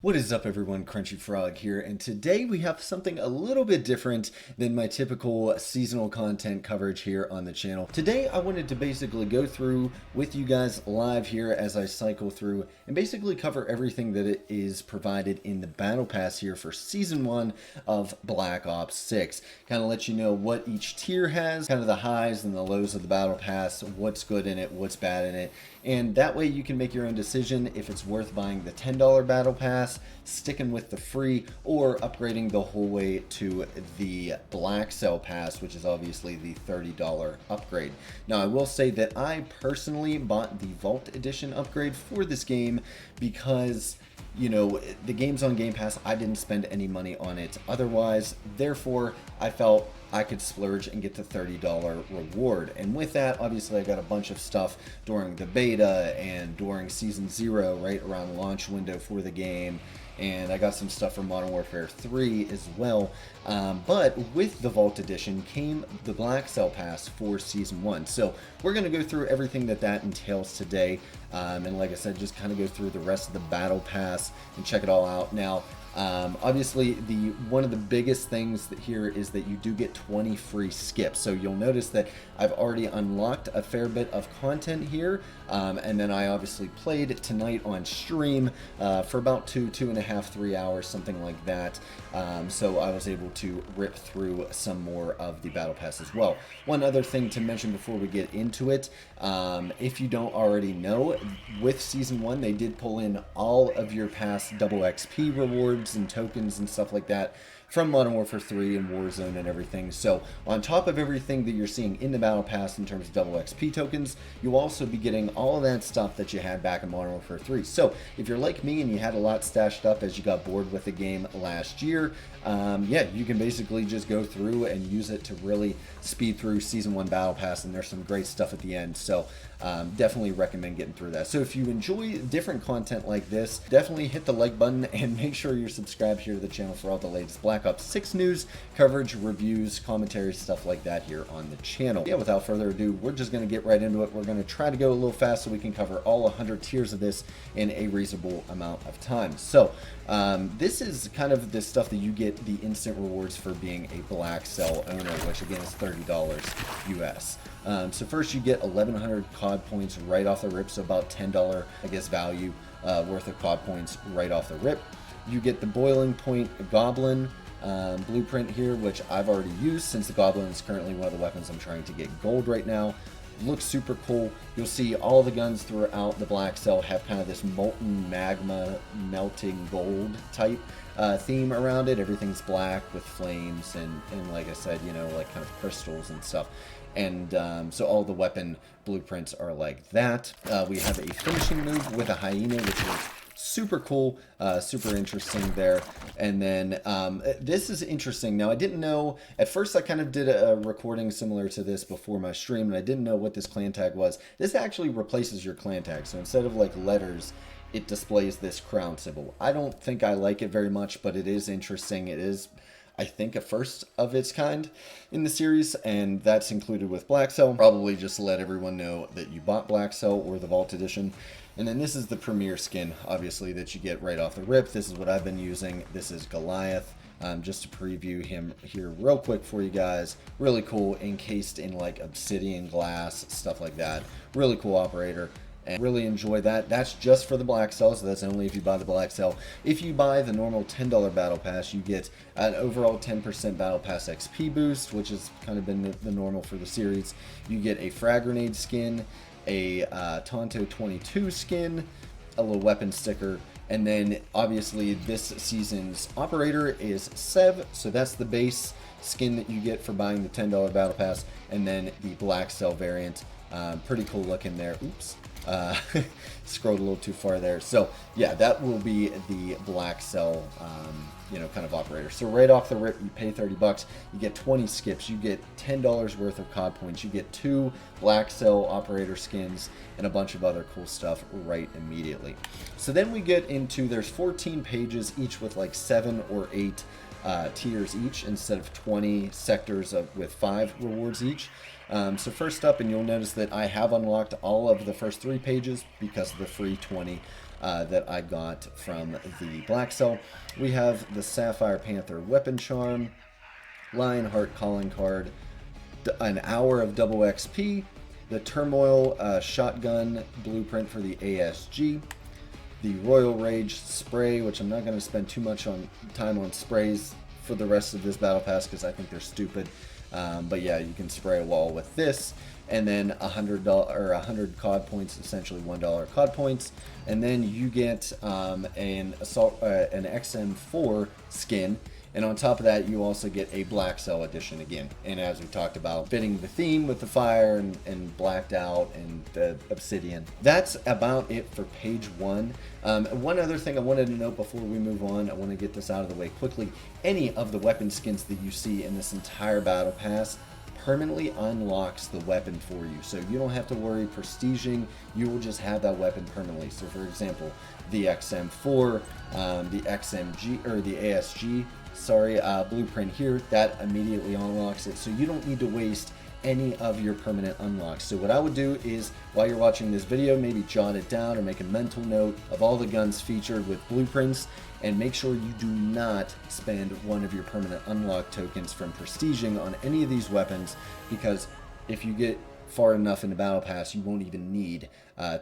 What is up, everyone? Crunchy Frog here, and today we have something a little bit different than my typical seasonal content coverage here on the channel. Today I wanted to basically go through with you guys live here as I cycle through and basically cover everything that it is provided in the Battle Pass here for Season 1 of Black Ops 6. Kind of let you know what each tier has, kind of the highs and the lows of the Battle Pass, what's good in it, what's bad in it, and that way you can make your own decision if it's worth buying the $10 Battle Pass, sticking with the free, or upgrading the whole way to the Blackcell Pass, which is obviously the $30 upgrade. Now, I will say that I personally bought the Vault Edition upgrade for this game because, you know, the game's on Game Pass. I didn't spend any money on it otherwise. Therefore, I felt I could splurge and get the $30 reward. And with that, obviously, I got a bunch of stuff during the beta and during Season 0, right around launch window for the game. And I got some stuff from Modern Warfare 3 as well. But with the Vault Edition came the Blackcell Pass for Season 1. So we're going to go through everything that entails today. And like I said, just kind of go through the rest of the Battle Pass and check it all out. Now, obviously, one of the biggest things here is that you do get 20 free skips. So you'll notice that I've already unlocked a fair bit of content here. And then I obviously played tonight on stream for about 2.5, 3 hours, something like that. So I was able to rip through some more of the Battle Pass as well. One other thing to mention before we get into it, if you don't already know, with Season 1, they did pull in all of your past double XP rewards and tokens and stuff like that from Modern Warfare 3 and Warzone and everything. So on top of everything that you're seeing in the Battle Pass in terms of double XP tokens, you'll also be getting all of that stuff that you had back in Modern Warfare 3. So if you're like me and you had a lot stashed up as you got bored with the game last year, yeah, you can basically just go through and use it to really speed through Season 1 Battle Pass, and there's some great stuff at the end. So definitely recommend getting through that. So if you enjoy different content like this, definitely hit the like button and make sure you're subscribed here to the channel for all the latest Black Ops 6 news, coverage, reviews, commentary, stuff like that here on the channel. Yeah, without further ado, we're just going to get right into it. We're going to try to go a little fast so we can cover all 100 tiers of this in a reasonable amount of time. So this is kind of the stuff that you get the instant rewards for being a Blackcell owner, which again is $30 US. So first you get 1,100 COD points right off the rip, so about $10, I guess, value worth of COD points right off the rip. You get the Boiling Point Goblin blueprint here, which I've already used since the Goblin is currently one of the weapons I'm trying to get gold right now. Looks super cool. You'll see all the guns throughout the Blackcell have kind of this molten magma melting gold type theme around it. Everything's black with flames and like I said, you know, like kind of crystals and stuff. And so all the weapon blueprints are like that. We have a finishing move with a hyena, which is super cool, super interesting there. And then this is interesting. Now, I didn't know, at first I kind of did a recording similar to this before my stream, and I didn't know what this clan tag was. This actually replaces your clan tag. So instead of like letters, it displays this crown symbol. I don't think I like it very much, but it is interesting. It is, I think, a first of its kind in the series, and that's included with Blackcell. Probably just to let everyone know that you bought Blackcell or the Vault Edition. And then this is the premier skin, obviously, that you get right off the rip. This is what I've been using. This is Goliath. Just to preview him here real quick for you guys. Really cool, encased in like obsidian glass, stuff like that. Really cool operator. And really enjoy that. That's just for the Blackcell, so that's only if you buy the Blackcell. If you buy the normal $10 Battle Pass, you get an overall 10% Battle Pass XP boost, which has kind of been the normal for the series. You get a frag grenade skin, a Tonto 22 skin, a little weapon sticker, and then obviously this season's operator is Sev, so that's the base skin that you get for buying the $10 Battle Pass, and then the Blackcell variant. Pretty cool looking there. Oops. Scrolled a little too far there. So yeah, that will be the Blackcell, you know, kind of operator. So right off the rip, you pay 30 bucks, you get 20 skips, you get $10 worth of COD points, you get 2 Blackcell operator skins, and a bunch of other cool stuff right immediately. So then we get into, there's 14 pages, each with like 7 or 8 tiers each, instead of 20 sectors with 5 rewards each. So first up, and you'll notice that I have unlocked all of the first 3 pages because of the free 20 that I got from the Blackcell. We have the Sapphire Panther Weapon Charm, Lionheart Calling Card, an hour of double XP, the Turmoil Shotgun Blueprint for the ASG, the Royal Rage Spray, which I'm not going to spend too much time on sprays for the rest of this Battle Pass because I think they're stupid. But yeah, you can spray a wall with this, and then $100 or 100 COD points, essentially $1 COD points, and then you get an XM4 skin. And on top of that, you also get a Blackcell edition again. And as we talked about, fitting the theme with the fire and blacked out and the obsidian. That's about it for page 1. One other thing I wanted to note before we move on, I want to get this out of the way quickly. Any of the weapon skins that you see in this entire Battle Pass permanently unlocks the weapon for you. So you don't have to worry prestiging, you will just have that weapon permanently. So for example, the XM4, the XMG, or the ASG, blueprint here, that immediately unlocks it. So you don't need to waste any of your permanent unlocks. So what I would do is, while you're watching this video, maybe jot it down or make a mental note of all the guns featured with blueprints, and make sure you do not spend one of your permanent unlock tokens from prestiging on any of these weapons, because if you get far enough in the Battle Pass, you won't even need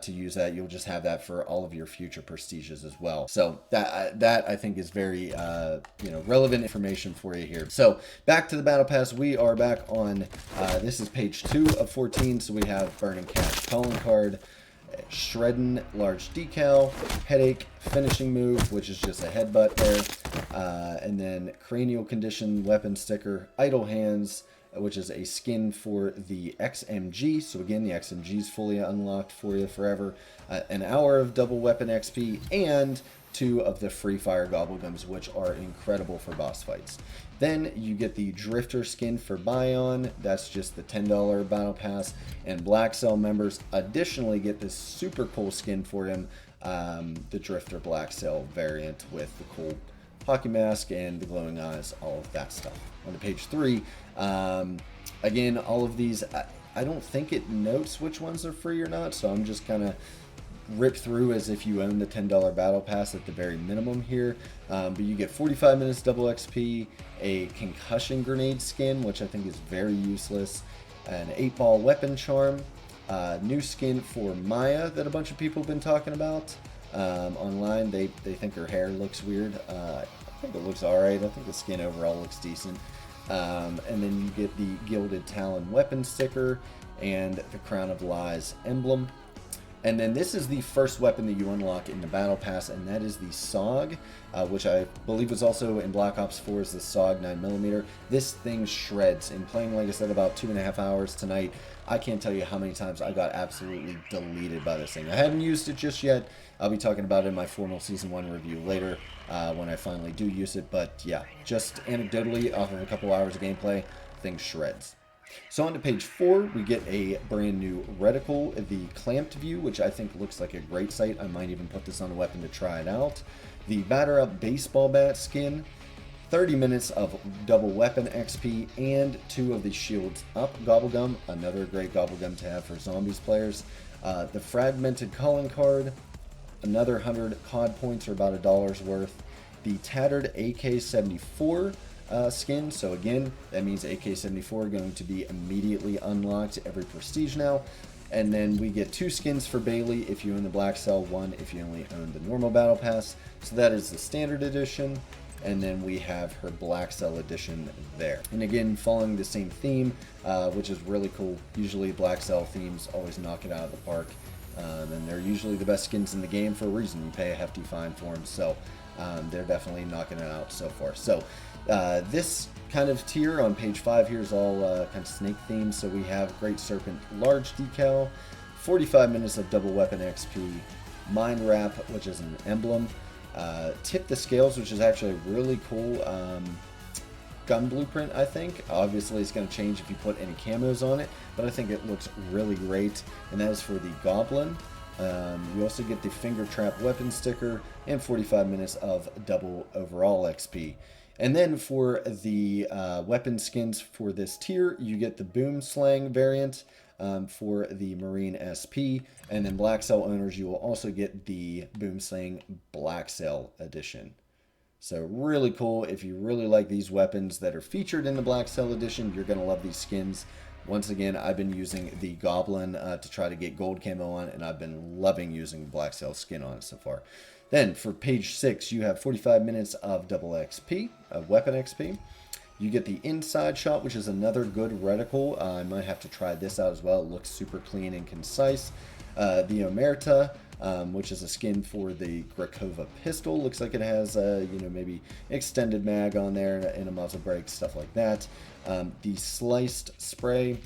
to use that. You'll just have that for all of your future prestiges as well. So that I think is very relevant information for you here. So back to the Battle Pass. We are back on this is page 2 of 14. So we have Burning Cash Calling Card, Shredding Large Decal, Headache Finishing Move, which is just a headbutt there, and then Cranial Condition Weapon Sticker, Idle Hands, which is a skin for the XMG. So again, the XMG is fully unlocked for you forever. An hour of double weapon XP, and 2 of the free fire gobblegums, which are incredible for boss fights. Then you get the Drifter skin for Bion. That's just the $10 Battle Pass. And Blackcell members additionally get this super cool skin for him, the Drifter Blackcell variant with the cool hockey mask and the glowing eyes, all of that stuff. On to page 3, again, all of these, I don't think it notes which ones are free or not, so I'm just kind of rip through as if you own the $10 Battle Pass at the very minimum here. But you get 45 minutes double XP, a concussion grenade skin, which I think is very useless, an 8-ball weapon charm, new skin for Maya that a bunch of people have been talking about online. They think her hair looks weird. I think it looks alright. I think the skin overall looks decent. And then you get the Gilded Talon weapon sticker and the Crown of Lies emblem. And then this is the first weapon that you unlock in the Battle Pass, and that is the SOG, which I believe was also in Black Ops 4 is the SOG 9mm. This thing shreds. In playing, like I said, about 2.5 hours tonight, I can't tell you how many times I got absolutely deleted by this thing. I haven't used it just yet. I'll be talking about it in my formal Season 1 review later when I finally do use it. But yeah, just anecdotally, off of a couple hours of gameplay, thing shreds. So on to page 4, we get a brand new reticle, the Clamped View, which I think looks like a great sight. I might even put this on a weapon to try it out. The Batter Up Baseball Bat skin, 30 minutes of double weapon XP, and 2 of the Shields Up Gobblegum, another great Gobblegum to have for Zombies players. The Fragmented Calling Card, another 100 COD points, or about $1 worth. The Tattered AK-74 skin, so again, that means AK-74 going to be immediately unlocked every prestige now. And then we get 2 skins for Bailey if you own the Blackcell, 1 if you only own the normal Battle Pass. So that is the standard edition, and then we have her Blackcell edition there. And again, following the same theme, which is really cool. Usually Blackcell themes always knock it out of the park, and they're usually the best skins in the game for a reason. You pay a hefty fine for them, so they're definitely knocking it out so far. So this kind of tier on page 5 here is all kind of snake themed. So we have Great Serpent Large Decal, 45 minutes of double weapon XP, Mind Wrap, which is an emblem, Tip the Scales, which is actually a really cool gun blueprint, I think. Obviously it's going to change if you put any camos on it, but I think it looks really great, and that is for the Goblin. You also get the Finger Trap weapon sticker and 45 minutes of double overall XP. And then for the weapon skins for this tier, you get the Boom Slang variant, for the Marine SP. And then Blackcell owners, you will also get the Boomslang Blackcell edition. So really cool. If you really like these weapons that are featured in the Blackcell edition, you're going to love these skins. Once again, I've been using the Goblin to try to get gold camo on, and I've been loving using the Blackcell skin on it so far. Then for page 6, you have 45 minutes of double XP, of weapon XP. You get the inside shot, which is another good reticle. I might have to try this out as well. It looks super clean and concise. The Omerta, which is a skin for the Grakova pistol. Looks like it has, maybe extended mag on there and a muzzle brake, stuff like that. The sliced spray.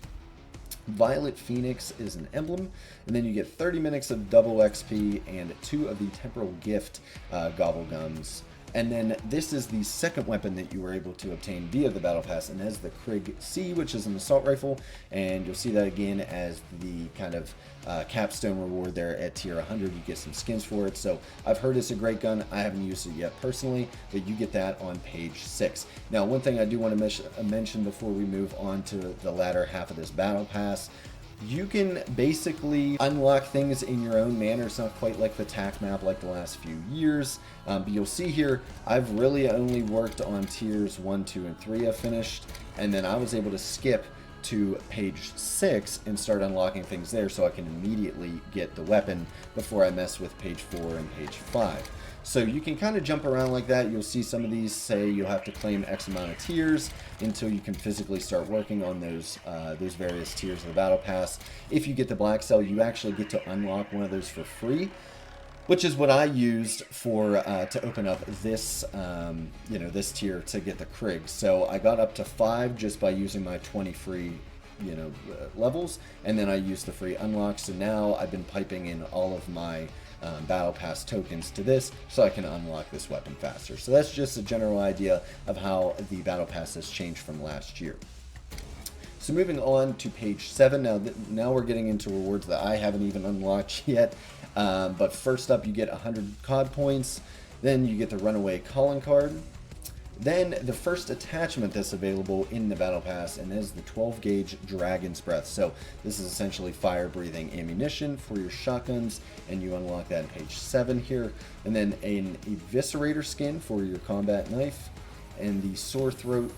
Violet Phoenix is an emblem, and then you get 30 minutes of double XP and 2 of the Temporal Gift Gobblegums. And then this is the second weapon that you were able to obtain via the Battle Pass, and that is the Krig C, which is an assault rifle, and you'll see that again as the kind of capstone reward there at tier 100. You get some skins for it, so I've heard it's a great gun. I haven't used it yet personally, but you get that on page 6. Now, one thing I do want to mention before we move on to the latter half of this Battle Pass, you can basically unlock things in your own manner. It's not quite like the TAC map like the last few years, but you'll see here, I've really only worked on tiers 1, 2, and 3 I've finished, and then I was able to skip to page 6 and start unlocking things there so I can immediately get the weapon before I mess with page 4 and page 5. So you can kind of jump around like that. You'll see some of these say you'll have to claim X amount of tiers until you can physically start working on those various tiers of the Battle Pass. If you get the Blackcell, you actually get to unlock one of those for free, which is what I used for to open up this this tier to get the Krig. So I got up to 5 just by using my 20 free levels, and then I used the free unlock. So now I've been piping in all of my Battle Pass tokens to this so I can unlock this weapon faster. So that's just a general idea of how the Battle Pass has changed from last year. So moving on to page 7, now we're getting into rewards that I haven't even unlocked yet. But first up, you get 100 COD points, then you get the Runaway Calling card. Then the first attachment that's available in the Battle Pass, and that is the 12 gauge Dragon's Breath. So this is essentially fire breathing ammunition for your shotguns, and you unlock that in page 7 here. And then an Eviscerator skin for your combat knife, and the Sore Throat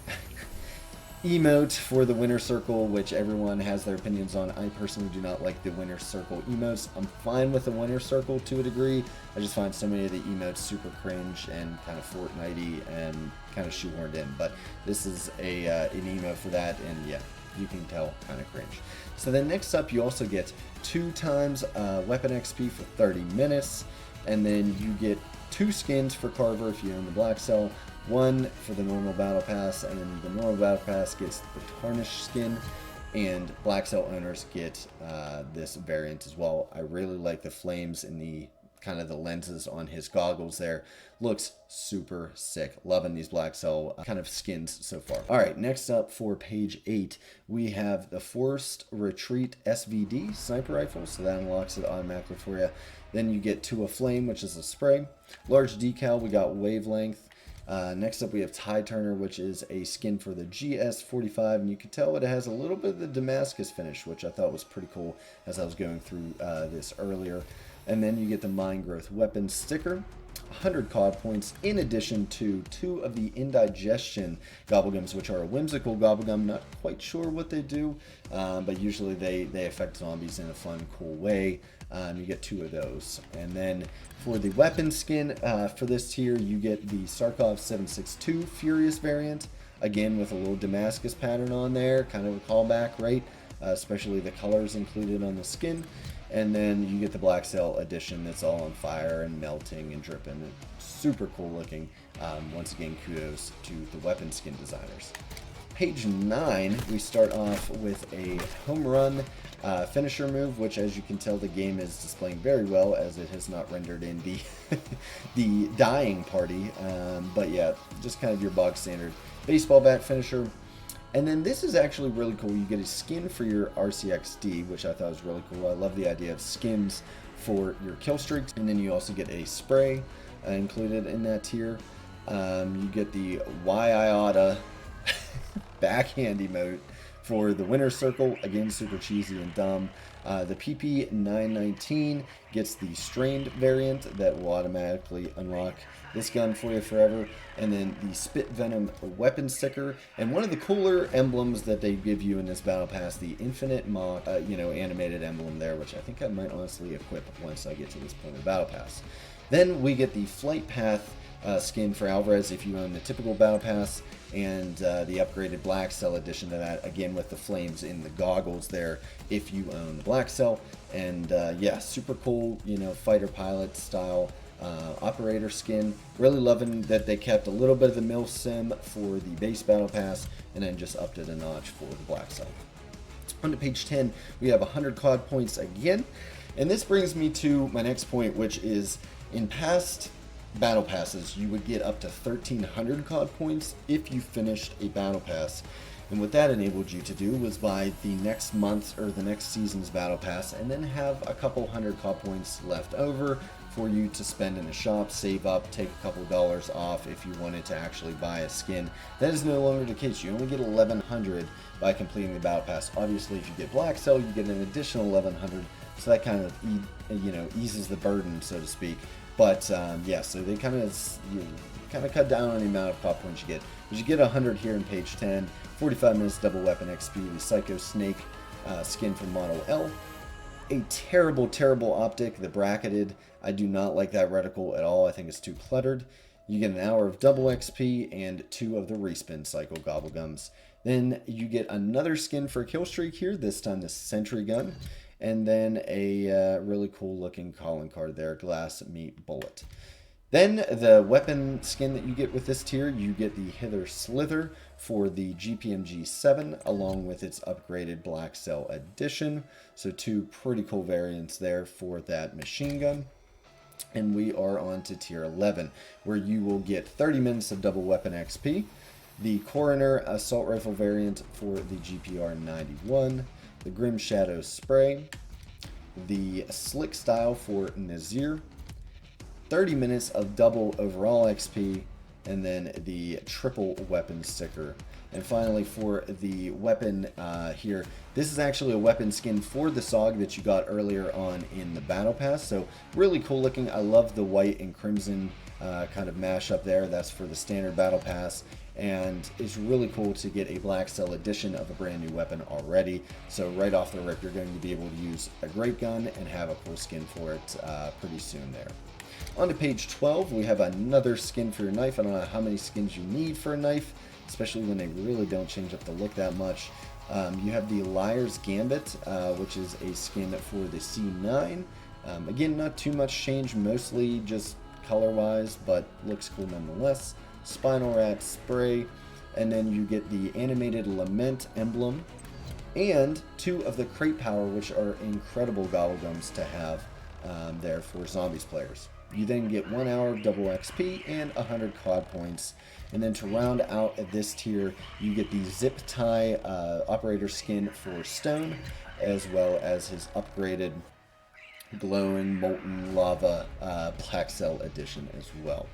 emote for the Winner Circle, which everyone has their opinions on. I personally do not like the Winner Circle emotes. I'm fine with the Winner Circle to a degree. I just find so many of the emotes super cringe and kind of Fortnite-y and kind of shoehorned in. But this is an emote for that, and yeah, you can tell, kind of cringe. So then next up, you also get 2 times weapon XP for 30 minutes, and then you get 2 skins for Carver if you own the Blackcell. 1 for the normal Battle Pass, and then the normal Battle Pass gets the Tarnished skin, and Blackcell owners get this variant as well. I really like the flames in the kind of the lenses on his goggles there. Looks super sick. Loving these Blackcell kind of skins so far. All right, next up for page 8, we have the Forced Retreat SVD sniper rifle, so that unlocks it automatically for you. Then you get 2 Flame, which is a spray. Large decal, we got Wavelength. Next up we have Tide Turner, which is a skin for the GS45, and you can tell it has a little bit of the Damascus finish, which I thought was pretty cool as I was going through this earlier. And then you get the Mind Growth Weapon sticker, 100 COD points, in addition to 2 of the Indigestion Gobblegums, which are a whimsical Gobblegum. Not quite sure what they do, but usually they affect zombies in a fun, cool way. You get 2 of those. And then for the weapon skin for this tier, you get the Sarkov 762 Furious variant, again with a little Damascus pattern on there, kind of a callback, right? Especially the colors included on the skin. And then you get the Blackcell edition that's all on fire and melting and dripping. Super cool looking. Once again, kudos to the weapon skin designers. Page 9, we start off with a home run finisher move, which, as you can tell, the game is displaying very well as it has not rendered in the the dying party. But yeah, just kind of your bog standard baseball bat finisher. And then this is actually really cool. You get a skin for your RCXD, which I thought was really cool. I love the idea of skins for your kill streaks. And then you also get a spray included in that tier. You get the Why I Oughta backhand emote For the winner's circle, again, super cheesy and dumb. The PP919 gets the strained variant that will automatically unlock this gun for you forever. And then the Spit Venom weapon sticker. And one of the cooler emblems that they give you in this Battle Pass, the Infinite Mock, animated emblem there, which I think I might honestly equip once I get to this point of the Battle Pass. Then we get the Flight Path skin for Alvarez if you own the typical Battle Pass, and the upgraded Blackcell edition to that, again with the flames in the goggles there if you own the Blackcell. And yeah, super cool, fighter pilot style operator skin. Really loving that they kept a little bit of the mil sim for the base Battle Pass and then just upped it a notch for the Blackcell. On to page 10, we have 100 COD points again, and this brings me to my next point, which is in past Battle Passes, you would get up to 1,300 COD points if you finished a Battle Pass. And what that enabled you to do was buy the next month's or the next season's Battle Pass and then have a couple hundred COD points left over for you to spend in the shop, save up, take a couple dollars off if you wanted to actually buy a skin. That is no longer the case. You only get 1,100 by completing the Battle Pass. Obviously, if you get Blackcell, you get an additional 1,100, so that kind of eases the burden, so to speak. But yeah, so they kind of cut down on the amount of COD points you get. But you get 100 here in page 10, 45 minutes double weapon XP, the Psycho Snake skin from Model L. A terrible, terrible optic, the bracketed. I do not like that reticle at all. I think it's too cluttered. You get an hour of double XP and 2 of the respin cycle gobblegums. Then you get another skin for a kill streak here, this time the Sentry Gun. And then a really cool looking calling card there, Glass Meat Bullet. Then the weapon skin that you get with this tier, you get the Hither Slither for the GPMG 7 along with its upgraded Blackcell edition. So 2 pretty cool variants there for that machine gun. And we are on to tier 11, where you will get 30 minutes of double weapon XP, the Coroner assault rifle variant for the GPR 91, the Grim Shadow spray, the Slick style for Nazir, 30 minutes of double overall XP, and then the triple weapon sticker. And finally, for the weapon here, this is actually a weapon skin for the SOG that you got earlier on in the Battle Pass. So really cool looking. I love the white and crimson kind of mashup there. That's for the standard Battle Pass. And it's really cool to get a Blackcell edition of a brand new weapon already. So right off the rip, you're going to be able to use a great gun and have a cool skin for it pretty soon there. On to page 12, we have another skin for your knife. I don't know how many skins you need for a knife, especially when they really don't change up the look that much. You have the Liar's Gambit, which is a skin for the C9. Again, not too much change, mostly just color-wise, but looks cool nonetheless. Spinal Rat spray, and then you get the animated Lament emblem, and 2 of the Crate Power, which are incredible gobblegums to have there for Zombies players. You then get 1 hour of double XP and 100 COD points. And then to round out this tier, you get the Zip Tie operator skin for Stone, as well as his upgraded glowing molten lava Blackcell edition as well.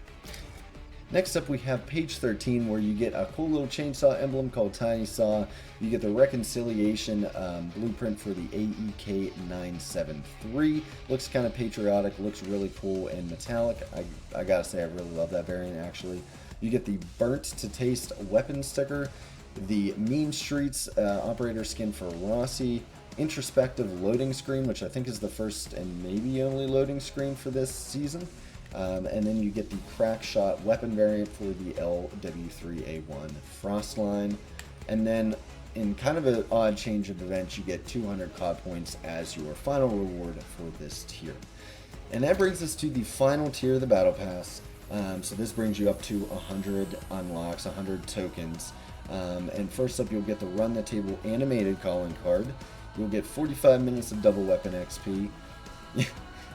Next up, we have page 13, where you get a cool little chainsaw emblem called Tiny Saw. You get the Reconciliation blueprint for the AEK 973. Looks kind of patriotic, looks really cool and metallic. I gotta say, I really love that variant, actually. You get the Burnt to Taste weapon sticker, the Mean Streets operator skin for Rossi, introspective loading screen, which I think is the first and maybe only loading screen for this season. And then you get the Crack Shot weapon variant for the LW3A1 Frostline. And then in kind of an odd change of events, you get 200 COD points as your final reward for this tier. And that brings us to the final tier of the Battle Pass. So this brings you up to 100 unlocks, 100 tokens. And first up, you'll get the Run the Table animated calling card. You'll get 45 minutes of double weapon XP.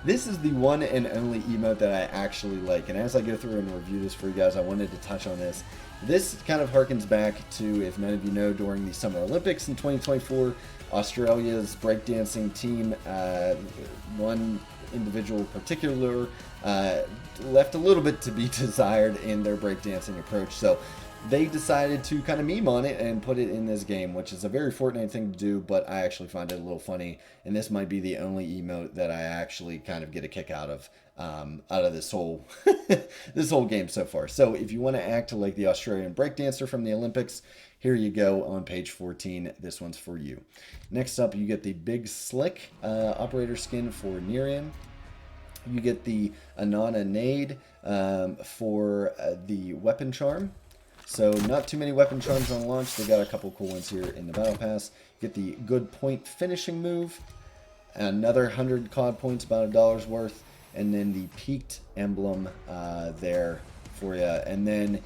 This is the one and only emote that I actually like, and as I go through and review this for you guys, I wanted to touch on this. This kind of harkens back to, if none of you know, during the Summer Olympics in 2024, Australia's breakdancing team, one individual in particular, left a little bit to be desired in their breakdancing approach. So they decided to kind of meme on it and put it in this game, which is a very Fortnite thing to do, but I actually find it a little funny. And this might be the only emote that I actually kind of get a kick out of this whole this whole game so far. So if you want to act like the Australian breakdancer from the Olympics, here you go on page 14. This one's for you. Next up, you get the Big Slick operator skin for Nerian. You get the Anana Nade for the weapon charm. So not too many weapon charms on launch. They got a couple cool ones here in the Battle Pass. You get the Good Point finishing move. Another 100 COD points, about $1 worth. And then the Peaked emblem there for you. And then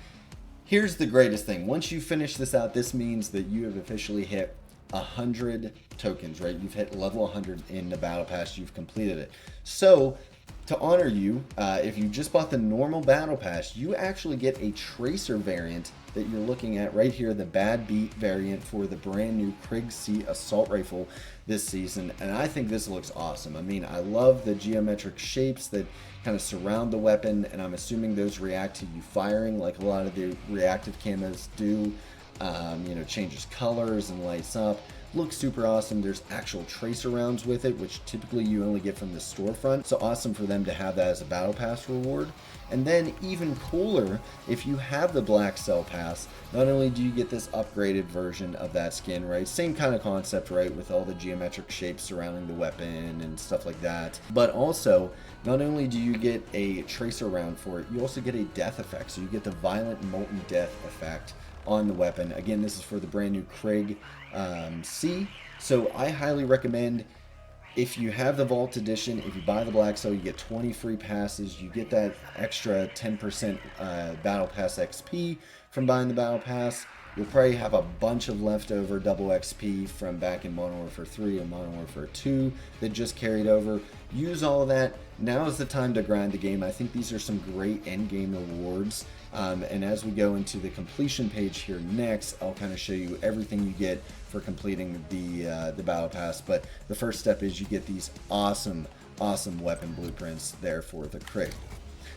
here's the greatest thing. Once you finish this out, this means that you have officially hit 100 tokens, right? You've hit level 100 in the Battle Pass. You've completed it. So to honor you, if you just bought the normal Battle Pass, you actually get a Tracer variant that you're looking at right here, the Bad Beat variant for the brand new Krieg C Assault Rifle this season. And I think this looks awesome. I mean, I love the geometric shapes that kind of surround the weapon, and I'm assuming those react to you firing like a lot of the reactive camos do. You know, changes colors and lights up. Looks super awesome. There's actual tracer rounds with it, which typically you only get from the storefront. So awesome for them to have that as a Battle Pass reward. And then even cooler, if you have the Blackcell pass, not only do you get this upgraded version of that skin, right? Same kind of concept, right? With all the geometric shapes surrounding the weapon and stuff like that. But also, not only do you get a tracer round for it, you also get a death effect. So you get the violent molten death effect on the weapon. Again, this is for the brand new Krieg C. So I highly recommend, if you have the Vault Edition, if you buy the Blackcell, you get 20 free passes. You get that extra 10% Battle Pass XP from buying the Battle Pass. You'll probably have a bunch of leftover double XP from back in Modern Warfare 3 and Modern Warfare 2 that just carried over. Use all of that. Now is the time to grind the game. I think these are some great end game rewards. And as we go into the completion page here next, I'll kind of show you everything you get for completing the Battle Pass. But the first step is you get these awesome weapon blueprints there for the Krieg.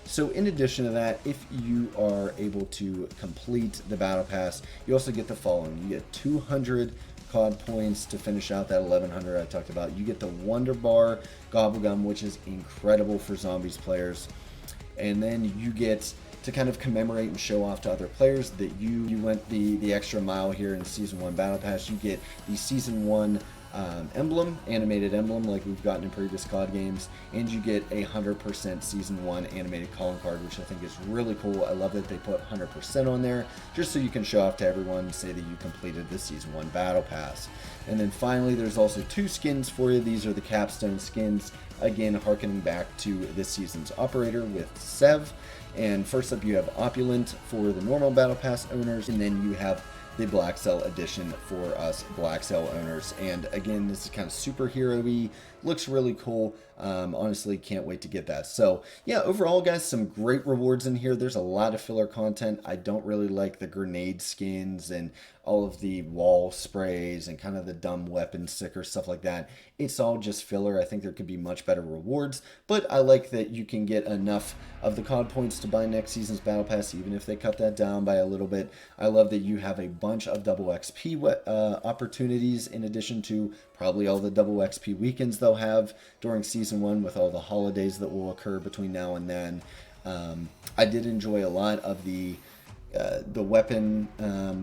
So in addition to that, if you are able to complete the Battle Pass, you also get the following. You get 200 COD points to finish out that 1100 I talked about. You get the Wonder Bar Gobblegum, which is incredible for zombies players. And then you get to kind of commemorate and show off to other players that you went the extra mile here in Season 1 Battle Pass. You get the Season 1 emblem, animated emblem like we've gotten in previous COD games, and you get a 100% Season 1 animated calling card, which I think is really cool. I love that they put 100% on there, just so you can show off to everyone and say that you completed the Season 1 Battle Pass. And then finally, there's also 2 skins for you. These are the capstone skins, again harkening back to this season's operator with Sev. And first up, you have Opulent for the normal Battle Pass owners, and then you have the Blackcell edition for us Blackcell owners. And again, this is kind of superhero-y, looks really cool. Honestly, can't wait to get that. So yeah, overall guys, some great rewards in here. There's a lot of filler content. I don't really like the grenade skins and all of the wall sprays and kind of the dumb weapon sticker stuff like that. It's all just filler. I think there could be much better rewards, but I like that you can get enough of the COD points to buy next season's Battle Pass, even if they cut that down by a little bit. I love that you have a bunch of double XP opportunities, in addition to probably all the double XP weekends they'll have during Season 1 with all the holidays that will occur between now and then. I did enjoy a lot of the weapon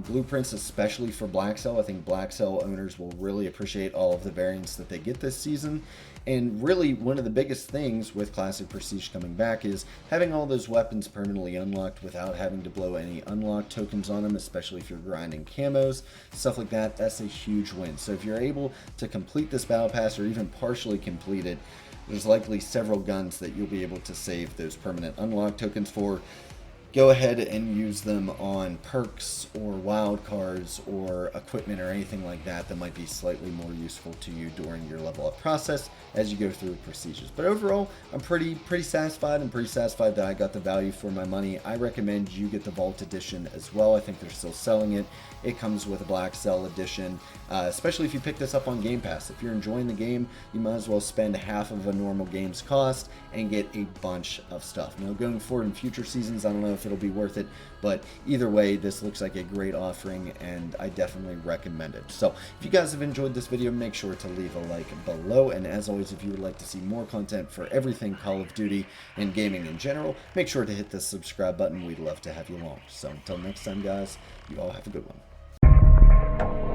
blueprints, especially for Blackcell. I think Blackcell owners will really appreciate all of the variants that they get this season. And really, one of the biggest things with Classic Prestige coming back is having all those weapons permanently unlocked without having to blow any unlock tokens on them, especially if you're grinding camos, stuff like that. That's a huge win. So if you're able to complete this Battle Pass or even partially complete it, there's likely several guns that you'll be able to save those permanent unlock tokens for. Go ahead and use them on perks or wild cards or equipment or anything like that that might be slightly more useful to you during your level up process as you go through procedures. But overall, I'm pretty satisfied. I'm pretty satisfied that I got the value for my money. I recommend you get the Vault Edition as well. I think they're still selling it. It comes with a Blackcell edition, especially if you pick this up on Game Pass. If you're enjoying the game, you might as well spend half of a normal game's cost and get a bunch of stuff. Now, going forward in future seasons, I don't know if it'll be worth it, but either way, this looks like a great offering, and I definitely recommend it. So if you guys have enjoyed this video, make sure to leave a like below, and as always, if you would like to see more content for everything Call of Duty and gaming in general, make sure to hit the subscribe button. We'd love to have you along. So until next time, guys, you all have a good one.